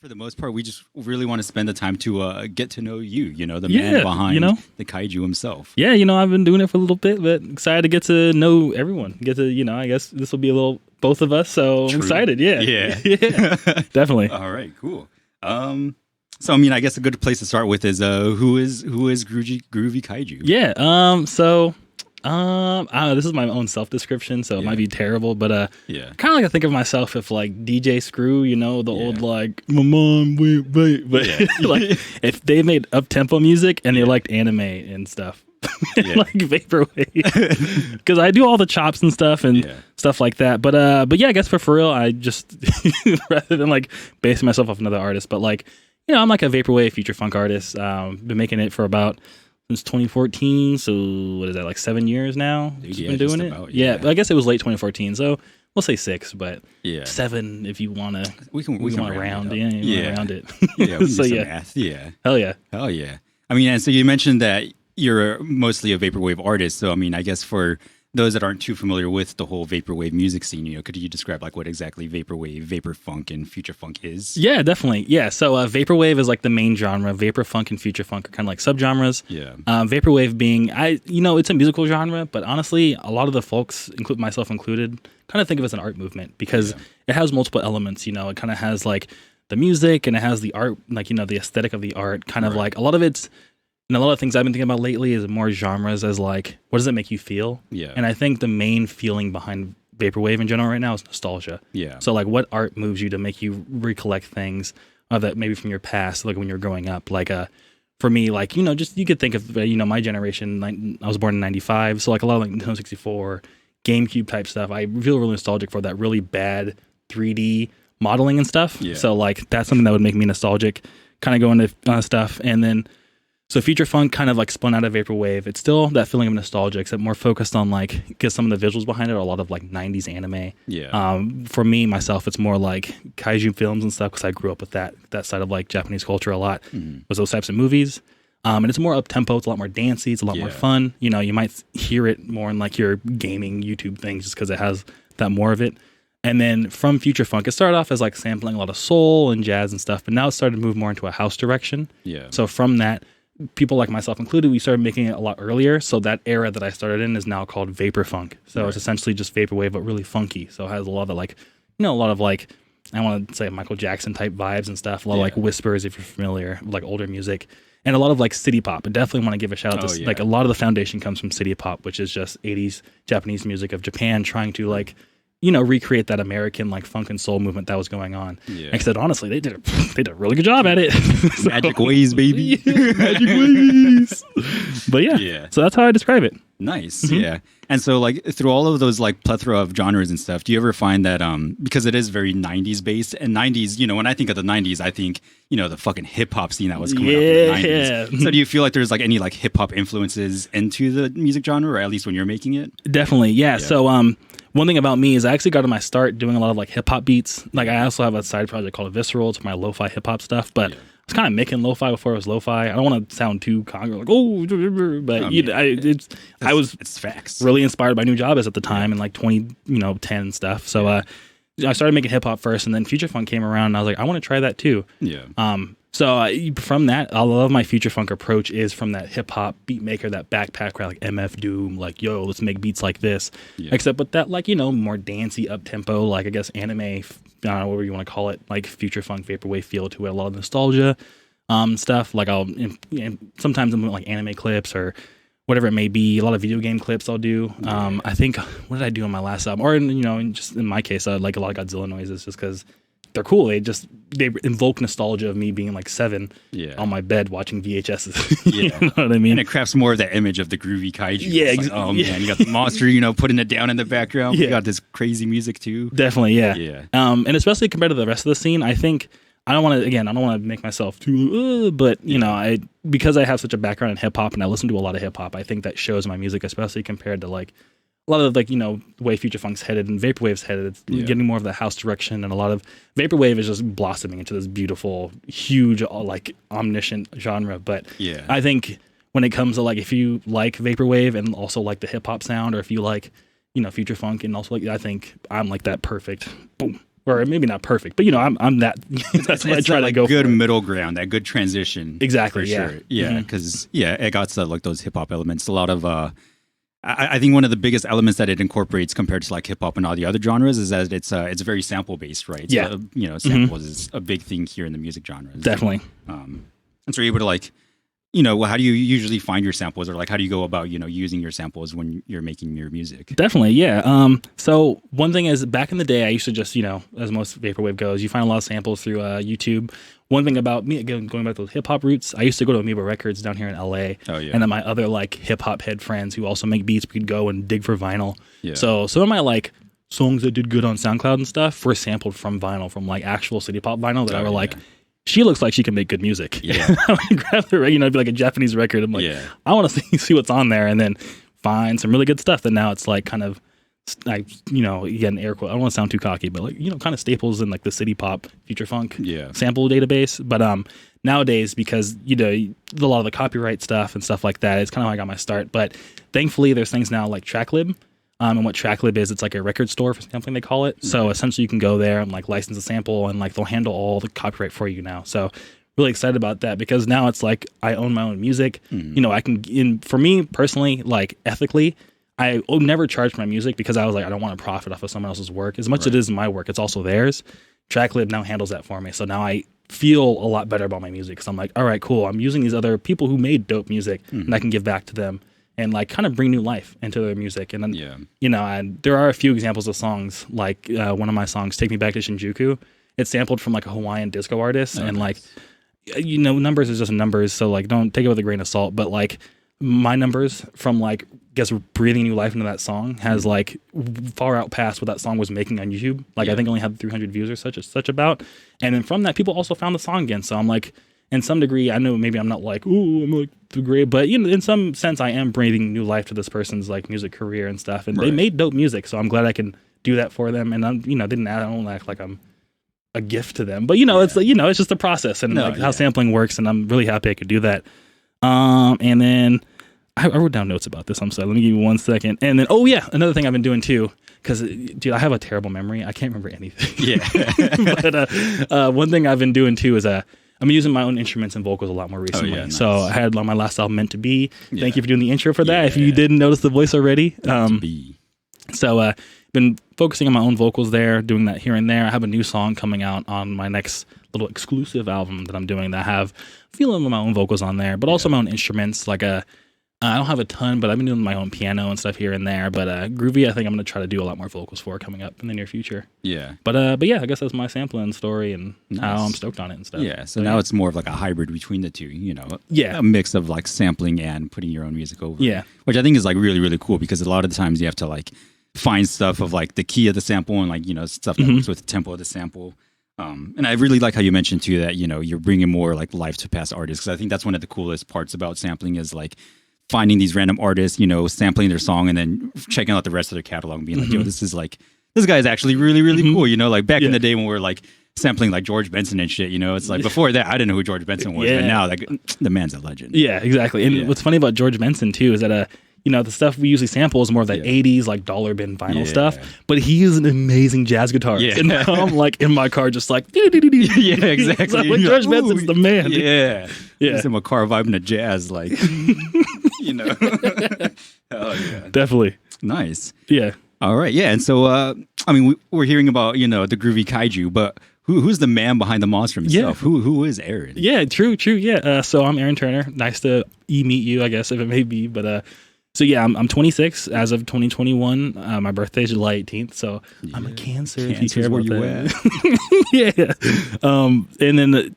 For the most part, we just really want to spend the time to get to know you, the man behind the kaiju himself. Yeah, I've been doing it for a little bit, but excited to get to know everyone. Get to, I guess this will be a little both of us, so I'm excited. Yeah. Yeah. Definitely. All right, cool. So I guess a good place to start with is who is Groovy Kaiju? Yeah. This is my own self-description, so it might be terrible, but kind of like I think of myself if like DJ Screw, the old like my mom wait, but like if they made up-tempo music and they liked anime and stuff. Like Vaporwave, because I do all the chops and stuff and stuff like that. But yeah, I guess for real, I just rather than like basing myself off another artist, but like I'm like a Vaporwave future funk artist. Been making it for about since 2014. So what is that, like 7 years now? Been doing it. About, I guess it was late 2014. So we'll say 6, but 7 if you want to. We can round. Round it. Yeah. So math. Yeah. Hell yeah. And so you mentioned that you're mostly a Vaporwave artist. So, I guess for those that aren't too familiar with the whole Vaporwave music scene, could you describe like what exactly Vaporwave, Vapor Funk, and Future Funk is? Yeah, definitely. Yeah. So Vaporwave is like the main genre. Vapor Funk and Future Funk are kind of like subgenres. Yeah. Vaporwave being, it's a musical genre, but honestly, a lot of the folks, myself included, kind of think of it as an art movement because it has multiple elements. It kind of has like the music and it has the art, like, the aesthetic of the art, kind of like a lot of it's, and a lot of things I've been thinking about lately is more genres as like, what does it make you feel? Yeah. And I think the main feeling behind Vaporwave in general right now is nostalgia. Yeah. So like what art moves you to make you recollect things that maybe from your past, like when you're growing up, like for me, like, just you could think of, my generation, I was born in 95. So like a lot of like Nintendo 64, GameCube type stuff. I feel really nostalgic for that really bad 3D modeling and stuff. Yeah. So like that's something that would make me nostalgic, kind of go into stuff. And then so Future Funk kind of like spun out of Vaporwave. It's still that feeling of nostalgia, except more focused on like, because some of the visuals behind it are a lot of like 90s anime. Yeah. For me, myself, it's more like kaiju films and stuff because I grew up with that side of like Japanese culture a lot, was those types of movies. And it's more up-tempo. It's a lot more dancey. It's a lot more fun. You might hear it more in like your gaming YouTube things just because it has that more of it. And then from Future Funk, it started off as like sampling a lot of soul and jazz and stuff, but now it started to move more into a house direction. Yeah. So from that, people like myself included, we started making it a lot earlier. So that era that I started in is now called Vapor Funk. So it's essentially just Vaporwave, but really funky. So it has a lot of like, a lot of like, I want to say Michael Jackson type vibes and stuff. A lot of like whispers, if you're familiar, like older music. And a lot of like city pop. I definitely want to give a shout out to like a lot of the foundation comes from city pop, which is just 80s Japanese music of Japan trying to like, recreate that American like funk and soul movement that was going on. Yeah. And I said, honestly, they did a really good job at it. Magic ways, baby. Magic ways. But so that's how I describe it. Nice. Yeah. And so like through all of those like plethora of genres and stuff, do you ever find that because it is very 90s based, and 90s, when I think of the 90s, I think, the fucking hip hop scene that was coming up in the 90s. So do you feel like there's like any like hip hop influences into the music genre, or at least when you're making it? Definitely. Yeah. So one thing about me is I actually got to my start doing a lot of like hip hop beats. Like I also have a side project called Visceral. It's my lo-fi hip hop stuff, but I was kind of making lo-fi before it was lo-fi. I don't want to sound too like but I was facts. Really inspired by New Jobbers at the time in like 2010 and stuff. So I started making hip hop first, and then Future Funk came around, and I was like, I want to try that too. Yeah. So from that, a lot of my Future Funk approach is from that hip hop beat maker, that backpack crowd, like MF Doom, like, yo, let's make beats like this. Yeah. Except with that, like, more dancey up tempo, like I guess anime, I don't know, whatever you want to call it, like Future Funk, Vaporwave feel to it, a lot of nostalgia stuff. Like sometimes I'm doing like anime clips or whatever it may be, a lot of video game clips I'll do. I think, what did I do on my last album? Or, just in my case, I like a lot of Godzilla noises just because they're cool. They invoke nostalgia of me being like 7 on my bed watching VHSs. You know what I mean? And it crafts more of that image of the Groovy Kaiju. Yeah, man, you got the monster, putting it down in the background. You got this crazy music too. Definitely, yeah. And especially compared to the rest of the scene, I think I don't want to make myself too, but because I have such a background in hip hop and I listen to a lot of hip hop, I think that shows my music, especially compared to like a lot of like, the way Future Funk's headed and Vaporwave's headed. It's getting more of the house direction, and a lot of Vaporwave is just blossoming into this beautiful, huge, like omniscient genre. But I think when it comes to like, if you like Vaporwave and also like the hip hop sound, or if you like, Future Funk and also like, I think I'm like that perfect boom or maybe not perfect, but I'm that. That's what I try to go good for. middle ground, that good transition. Exactly. Sure. Yeah. Because it got like those hip hop elements. A lot of I think one of the biggest elements that it incorporates compared to like hip hop and all the other genres is that it's very sample based, right? Yeah. So, samples is a big thing here in the music genre. Definitely. And so you're able to like, how do you usually find your samples, or like how do you go about, using your samples when you're making your music? Definitely, yeah. So one thing is, back in the day, I used to just, as most Vaporwave goes, you find a lot of samples through YouTube. One thing about me, again, going back to those hip hop roots, I used to go to Amoeba Records down here in LA. Oh, yeah. And then my other like hip hop head friends who also make beats, we could go and dig for vinyl. Yeah. So some of my like songs that did good on SoundCloud and stuff were sampled from vinyl, from like actual city pop vinyl that I were like, she looks like she can make good music. Yeah. I would grab the, it'd be like a Japanese record. I'm like, I want to see what's on there, and then find some really good stuff that now it's like kind of, like, again, air quote, I don't want to sound too cocky, but like, kind of staples in like the city pop, future funk sample database. But nowadays, because, a lot of the copyright stuff and stuff like that, it's kind of how I got my start. But thankfully, there's things now like TrackLib. And what TrackLib is, it's like a record store for something, they call it. So essentially you can go there and like license a sample, and like they'll handle all the copyright for you now. So really excited about that, because now it's like I own my own music. I can, for me personally, like ethically, I never charge for my music, because I was like, I don't want to profit off of someone else's work. As much as it is my work, it's also theirs. TrackLib now handles that for me. So now I feel a lot better about my music, because I'm like, all right, cool. I'm using these other people who made dope music, and I can give back to them and like kind of bring new life into their music. And then, and there are a few examples of songs, like one of my songs, Take Me Back to Shinjuku. It's sampled from like a Hawaiian disco artist. And like, numbers is just numbers. So like, don't take it with a grain of salt, but like my numbers from like, breathing new life into that song has like far out past what that song was making on YouTube. Like I think only had 300 views or such about. And then from that, people also found the song again. So I'm like, in some degree, I know maybe I'm not like, ooh, I'm like the great, but in some sense, I am breathing new life to this person's like music career and stuff. And they made dope music, so I'm glad I can do that for them. And I'm, I don't act like I'm a gift to them, but it's like, it's just a process and how sampling works. And I'm really happy I could do that. And then I wrote down notes about this. I'm sorry. Let me give you 1 second. And then, another thing I've been doing too, because dude, I have a terrible memory. I can't remember anything. Yeah. But one thing I've been doing too is I'm using my own instruments and vocals a lot more recently. Nice. So I had on my last album, Meant to Be. Thank you for doing the intro for that. If you didn't notice the voice already. So been focusing on my own vocals there, doing that here and there. I have a new song coming out on my next little exclusive album that I'm doing that I have feeling my own vocals on there, but also my own instruments. Like I don't have a ton, but I've been doing my own piano and stuff here and there. But Groovy, I think I'm going to try to do a lot more vocals for coming up in the near future. Yeah. But yeah, I guess that's my sampling story and how I'm stoked on it and stuff. Yeah. So now it's more of like a hybrid between the two, a mix of like sampling and putting your own music over. Yeah. Which I think is like really, really cool, because a lot of the times you have to like find stuff of like the key of the sample and like, stuff that works with the tempo of the sample. And I really like how you mentioned too that, you're bringing more like life to past artists, because I think that's one of the coolest parts about sampling is like finding these random artists, sampling their song and then checking out the rest of their catalog and being like, yo, this guy is actually really, really cool. Like back in the day when we were like sampling like George Benson and shit, it's like before that, I didn't know who George Benson was, but now like the man's a legend. Yeah, exactly. And what's funny about George Benson too is that, the stuff we usually sample is more of that 80s, like dollar bin vinyl stuff, but he is an amazing jazz guitarist. Yeah. And now I'm like in my car just like, yeah, exactly. Like, George Benson's the man. Yeah. Just in my car vibing to jazz, like, Oh, yeah. Definitely. Nice. Yeah. All right. Yeah. And so, we're hearing about, the Groovy Kaiju, but who's the man behind the monster himself? Yeah. Who is Aaron? Yeah, true. Yeah. So I'm Aaron Turner. Nice to meet you, I guess, if it may be. But so yeah, I'm 26 as of 2021. My birthday is July 18th, so I'm a Cancer. If you care about that. Yeah. And then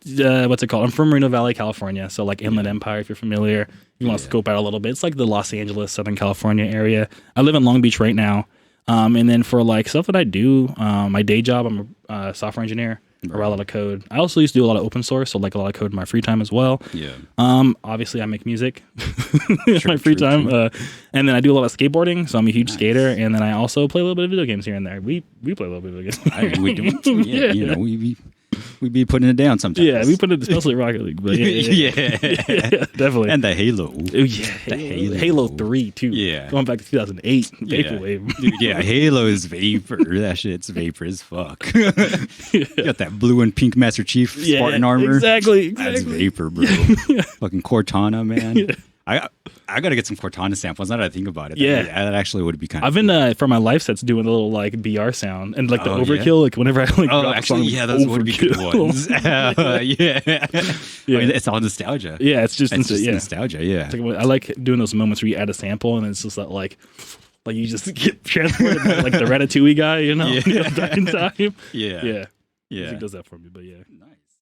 what's it called? I'm from Moreno Valley, California. So like Inland Empire, if you're familiar. If you want to scope out a little bit, it's like the Los Angeles, Southern California area. I live in Long Beach right now. And then for like stuff that I do, my day job, I'm a software engineer. I write a lot of code. I also used to do a lot of open source, so like a lot of code in my free time as well. Yeah. Obviously, I make music in my free time, and then I do a lot of skateboarding. So I'm a huge skater, and then I also play a little bit of video games here and there. We play a little bit of video games. We do. we be putting it down sometimes. Yeah, we put it especially Rocket League, but yeah, definitely. And the Halo. Oh, yeah, Halo 3 too. Yeah, going back to 2008, Vaporwave. Dude, yeah, Halo is vapor. That shit's vapor as fuck. You got that blue and pink Master Chief Spartan armor. Exactly. That's vapor, bro. Fucking Cortana, man. Yeah. I gotta get some Cortana samples. Now that I think about it, that actually would be kind of. I've been for my live sets doing a little like BR sound and like the overkill. Like whenever I like. Oh, actually, those would be good ones. Yeah. I mean, it's all nostalgia. Yeah, it's just nostalgia. Yeah, like, I like doing those moments where you add a sample and it's just that like you just get transported like the Ratatouille guy, back in time. Yeah. He does that for me, but yeah. Nice.